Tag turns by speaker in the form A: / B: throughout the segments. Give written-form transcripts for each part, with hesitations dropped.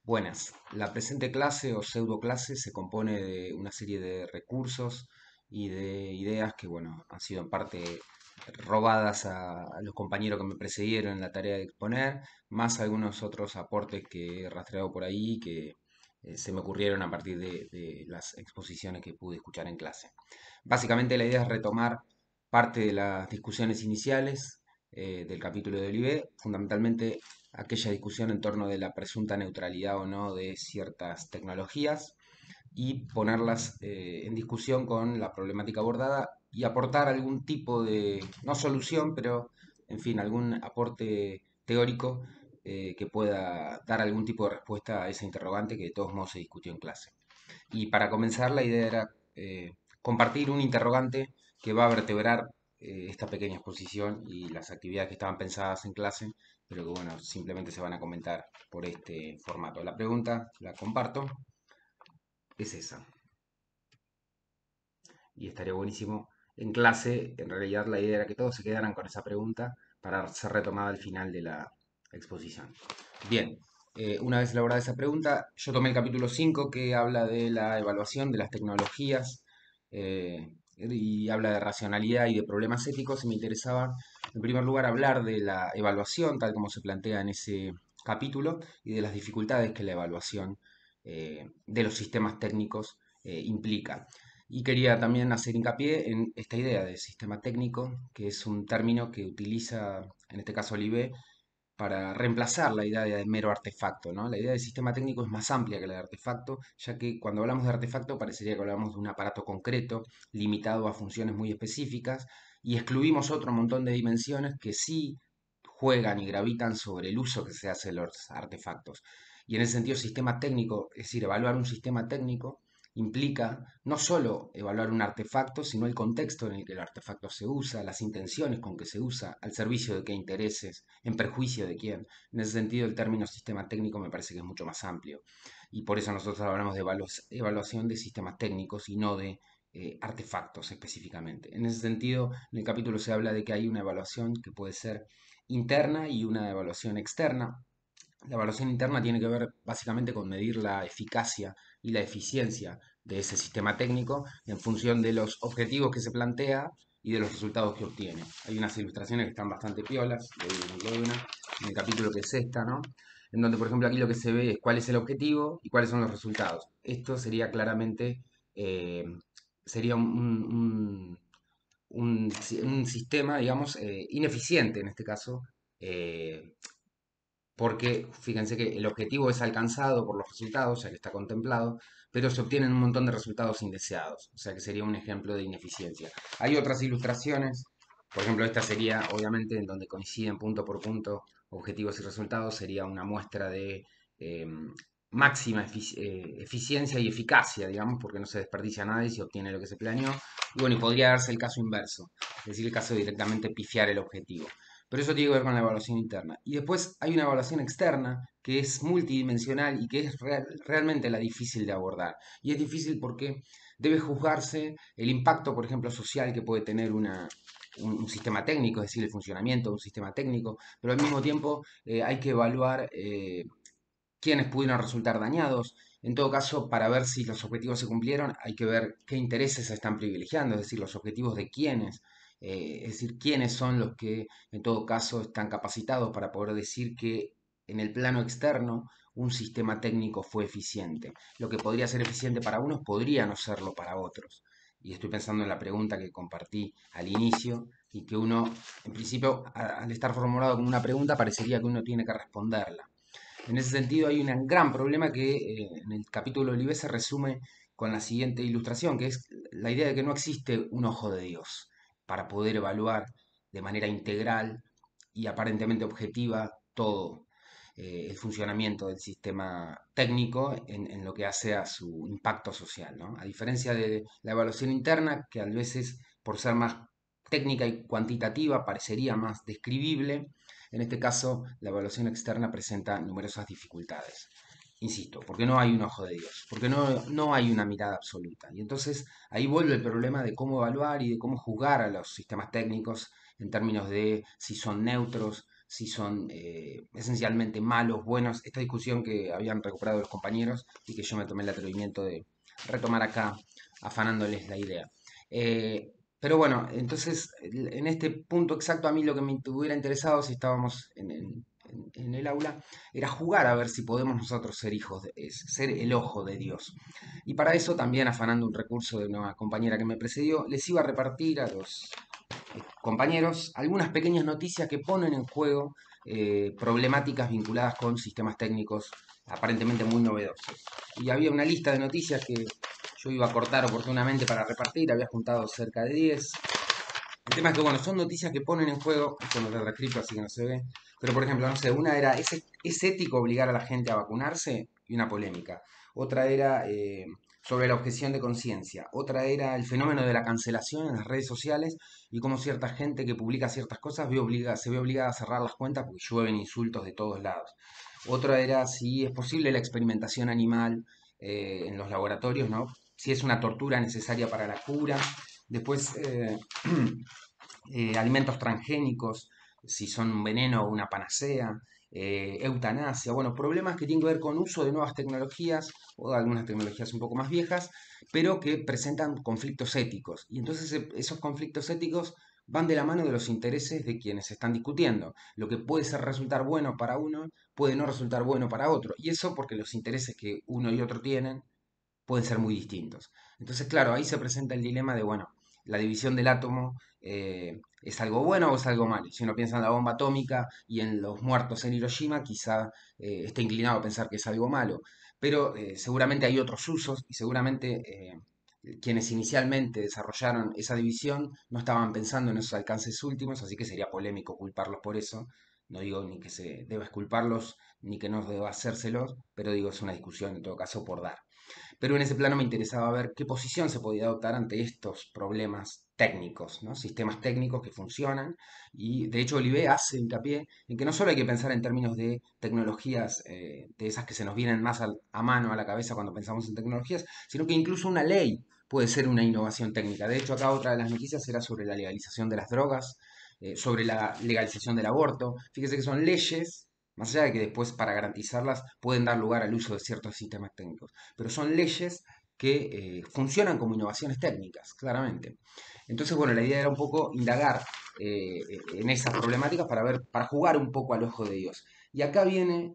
A: Buenas. La presente clase o pseudo clase se compone de una serie de recursos y de ideas que, bueno, han sido en parte robadas a los compañeros que me precedieron en la tarea de exponer, más algunos otros aportes que he rastreado por ahí que se me ocurrieron a partir de las exposiciones que pude escuchar en clase. Básicamente la idea es retomar parte de las discusiones iniciales del capítulo de Olivet, fundamentalmente aquella discusión en torno de la presunta neutralidad o no de ciertas tecnologías y ponerlas en discusión con la problemática abordada y aportar algún tipo de, no solución, pero en fin, algún aporte teórico que pueda dar algún tipo de respuesta a esa interrogante que de todos modos se discutió en clase. Y para comenzar, la idea era compartir un interrogante que va a vertebrar esta pequeña exposición y las actividades que estaban pensadas en clase, pero que bueno, simplemente se van a comentar por este formato. La pregunta, la comparto, es esa. Y estaría buenísimo en clase, en realidad la idea era que todos se quedaran con esa pregunta para ser retomada al final de la exposición. Bien, una vez elaborada esa pregunta, yo tomé el capítulo 5 que habla de la evaluación de las tecnologías y habla de racionalidad y de problemas éticos y me interesaba en primer lugar hablar de la evaluación tal como se plantea en ese capítulo y de las dificultades que la evaluación de los sistemas técnicos implica. Y quería también hacer hincapié en esta idea de sistema técnico, que es un término que utiliza, en este caso Olivet, para reemplazar la idea de mero artefacto, ¿no? La idea de sistema técnico es más amplia que la de artefacto, ya que cuando hablamos de artefacto parecería que hablamos de un aparato concreto, limitado a funciones muy específicas, y excluimos otro montón de dimensiones que sí juegan y gravitan sobre el uso que se hace de los artefactos. Y en ese sentido, sistema técnico, es decir, evaluar un sistema técnico, implica no solo evaluar un artefacto, sino el contexto en el que el artefacto se usa, las intenciones con que se usa, al servicio de qué intereses, en perjuicio de quién. En ese sentido, el término sistema técnico me parece que es mucho más amplio. Y por eso nosotros hablamos de evaluación de sistemas técnicos y no de artefactos específicamente. En ese sentido, en el capítulo se habla de que hay una evaluación que puede ser interna y una evaluación externa. La evaluación interna tiene que ver básicamente con medir la eficacia y la eficiencia de ese sistema técnico en función de los objetivos que se plantea y de los resultados que obtiene. Hay unas ilustraciones que están bastante piolas, le doy un ejemplo de una, en el capítulo que es esta, ¿no? En donde, por ejemplo, aquí lo que se ve es cuál es el objetivo y cuáles son los resultados. Esto sería claramente, sería un sistema, digamos, ineficiente en este caso, eh, porque fíjense que el objetivo es alcanzado por los resultados, ya que está contemplado, pero se obtienen un montón de resultados indeseados, o sea que sería un ejemplo de ineficiencia. Hay otras ilustraciones, por ejemplo, esta sería obviamente en donde coinciden punto por punto objetivos y resultados, sería una muestra de eh, máxima eficiencia y eficacia, digamos, porque no se desperdicia nada y se obtiene lo que se planeó. Y bueno, y podría darse el caso inverso, es decir, el caso de directamente pifiar el objetivo. Pero eso tiene que ver con la evaluación interna. Y después hay una evaluación externa que es multidimensional y que es realmente la difícil de abordar. Y es difícil porque debe juzgarse el impacto, por ejemplo, social que puede tener un sistema técnico, es decir, el funcionamiento de un sistema técnico, pero al mismo tiempo hay que evaluar quiénes pudieron resultar dañados. En todo caso, para ver si los objetivos se cumplieron, hay que ver qué intereses se están privilegiando, es decir, los objetivos de quiénes, es decir, quiénes son los que en todo caso están capacitados para poder decir que en el plano externo un sistema técnico fue eficiente. Lo que podría ser eficiente para unos podría no serlo para otros. Y estoy pensando en la pregunta que compartí al inicio y que uno, en principio, al estar formulado como una pregunta, parecería que uno tiene que responderla. En ese sentido hay un gran problema que en el capítulo de Olivet se resume con la siguiente ilustración, que es la idea de que no existe un ojo de Dios para poder evaluar de manera integral y aparentemente objetiva todo el funcionamiento del sistema técnico en lo que hace a su impacto social, ¿no? A diferencia de la evaluación interna, que a veces por ser más técnica y cuantitativa parecería más describible, en este caso, la evaluación externa presenta numerosas dificultades. Insisto, porque no hay un ojo de Dios, porque no hay una mirada absoluta. Y entonces ahí vuelve el problema de cómo evaluar y de cómo juzgar a los sistemas técnicos en términos de si son neutros, si son esencialmente malos, buenos, esta discusión que habían recuperado los compañeros y que yo me tomé el atrevimiento de retomar acá, afanándoles la idea. Pero bueno, entonces en este punto exacto a mí lo que me hubiera interesado si estábamos en el aula era jugar a ver si podemos nosotros ser hijos, ser el ojo de Dios. Y para eso también afanando un recurso de una compañera que me precedió, les iba a repartir a los compañeros algunas pequeñas noticias que ponen en juego problemáticas vinculadas con sistemas técnicos aparentemente muy novedosos. Y había una lista de noticias que yo iba a cortar oportunamente para repartir, había juntado cerca de 10. El tema es que, bueno, son noticias que ponen en juego, esto no está escrito así que no se ve, pero por ejemplo, no sé, una era, ¿es ético obligar a la gente a vacunarse? Y una polémica. Otra era sobre la objeción de conciencia. Otra era el fenómeno de la cancelación en las redes sociales y cómo cierta gente que publica ciertas cosas se ve obligada a cerrar las cuentas porque llueven insultos de todos lados. Otra era si es posible la experimentación animal en los laboratorios, ¿no? Si es una tortura necesaria para la cura. Después, alimentos transgénicos, si son un veneno o una panacea, eutanasia, bueno, problemas que tienen que ver con uso de nuevas tecnologías o de algunas tecnologías un poco más viejas, pero que presentan conflictos éticos. Y entonces esos conflictos éticos van de la mano de los intereses de quienes están discutiendo. Lo que puede ser resultar bueno para uno puede no resultar bueno para otro. Y eso porque los intereses que uno y otro tienen pueden ser muy distintos. Entonces, claro, ahí se presenta el dilema de, bueno, la división del átomo es algo bueno o es algo malo. Si uno piensa en la bomba atómica y en los muertos en Hiroshima, quizá esté inclinado a pensar que es algo malo. Pero seguramente hay otros usos y seguramente quienes inicialmente desarrollaron esa división no estaban pensando en esos alcances últimos, así que sería polémico culparlos por eso. No digo ni que se deba culparlos ni que no deba hacérselos, pero digo, es una discusión en todo caso por dar. Pero en ese plano me interesaba ver qué posición se podía adoptar ante estos problemas técnicos, ¿no? Sistemas técnicos que funcionan. Y de hecho Olivet hace hincapié en que no solo hay que pensar en términos de tecnologías, de esas que se nos vienen más a mano, a la cabeza cuando pensamos en tecnologías, sino que incluso una ley puede ser una innovación técnica. De hecho, acá otra de las noticias era sobre la legalización de las drogas, sobre la legalización del aborto. Fíjese que son leyes, más allá de que después para garantizarlas pueden dar lugar al uso de ciertos sistemas técnicos, pero son leyes que funcionan como innovaciones técnicas, claramente. Entonces, bueno, la idea era un poco indagar en esas problemáticas para ver, para jugar un poco al ojo de Dios. Y acá viene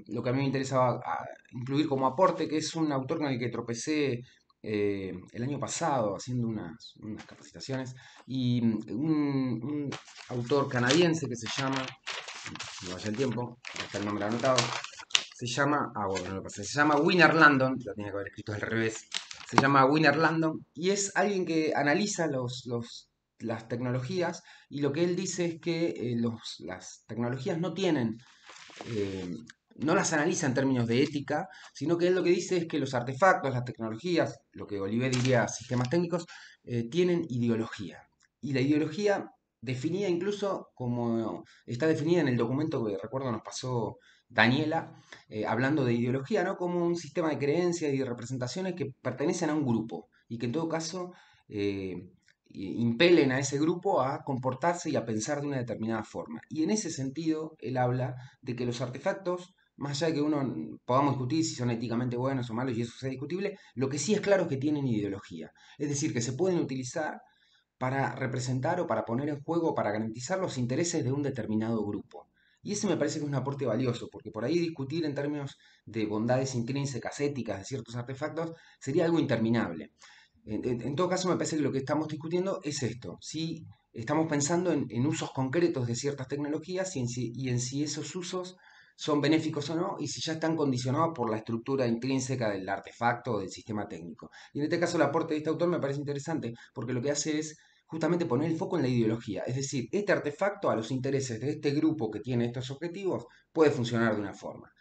A: lo que a mí me interesaba incluir como aporte, que es un autor con el que tropecé el año pasado haciendo unas capacitaciones, y un autor canadiense que se llama, no vaya el tiempo, está el nombre anotado, se llama, bueno, no lo pasé, se llama Winner Landon, lo tenía que haber escrito al revés, se llama Winner Landon y es alguien que analiza las tecnologías y lo que él dice es que las tecnologías no tienen, eh, no las analiza en términos de ética, sino que él lo que dice es que los artefactos, las tecnologías, lo que Olivet diría sistemas técnicos, tienen ideología. Y la ideología definida incluso como está definida en el documento que recuerdo nos pasó Daniela, hablando de ideología, ¿no? Como un sistema de creencias y de representaciones que pertenecen a un grupo y que en todo caso impelen a ese grupo a comportarse y a pensar de una determinada forma. Y en ese sentido, él habla de que los artefactos, más allá de que uno podamos discutir si son éticamente buenos o malos y eso sea discutible, lo que sí es claro es que tienen ideología. Es decir, que se pueden utilizar para representar o para poner en juego o para garantizar los intereses de un determinado grupo. Y ese me parece que es un aporte valioso, porque por ahí discutir en términos de bondades intrínsecas, éticas de ciertos artefactos, sería algo interminable. En todo caso, me parece que lo que estamos discutiendo es esto, si estamos pensando en usos concretos de ciertas tecnologías y en si esos usos son benéficos o no, y si ya están condicionados por la estructura intrínseca del artefacto o del sistema técnico. Y en este caso el aporte de este autor me parece interesante, porque lo que hace es justamente poner el foco en la ideología. Es decir, este artefacto a los intereses de este grupo que tiene estos objetivos puede funcionar de una forma.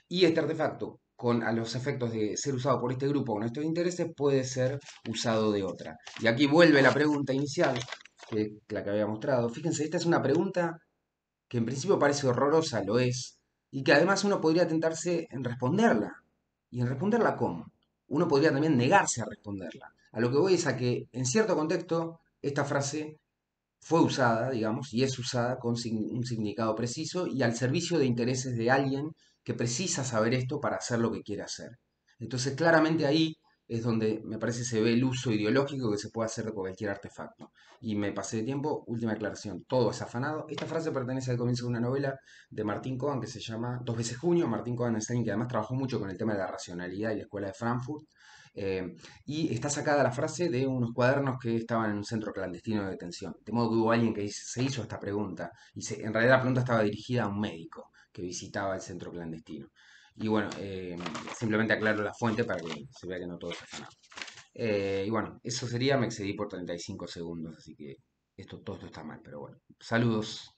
A: Y este artefacto, a los efectos de ser usado por este grupo con estos intereses, puede ser usado de otra. Y aquí vuelve la pregunta inicial, que es la que había mostrado. Fíjense, esta es una pregunta que en principio parece horrorosa, lo es, y que además uno podría tentarse en responderla. ¿Y en responderla cómo? Uno podría también negarse a responderla. A lo que voy es a que, en cierto contexto, esta frase fue usada, digamos, y es usada con un significado preciso y al servicio de intereses de alguien que precisa saber esto para hacer lo que quiere hacer. Entonces, claramente ahí es donde me parece se ve el uso ideológico que se puede hacer de cualquier artefacto. Y me pasé de tiempo, última aclaración, todo es afanado. Esta frase pertenece al comienzo de una novela de Martín Cohen que se llama Dos veces junio. Martín Cohen es alguien que además trabajó mucho con el tema de la racionalidad y la escuela de Frankfurt. Y está sacada la frase de unos cuadernos que estaban en un centro clandestino de detención. De modo que hubo alguien que se hizo esta pregunta. Y en realidad la pregunta estaba dirigida a un médico que visitaba el centro clandestino. Y bueno, simplemente aclaro la fuente para que se vea que no todo es afanado. Y bueno, eso sería, me excedí por 35 segundos, así que todo esto está mal, pero bueno. Saludos.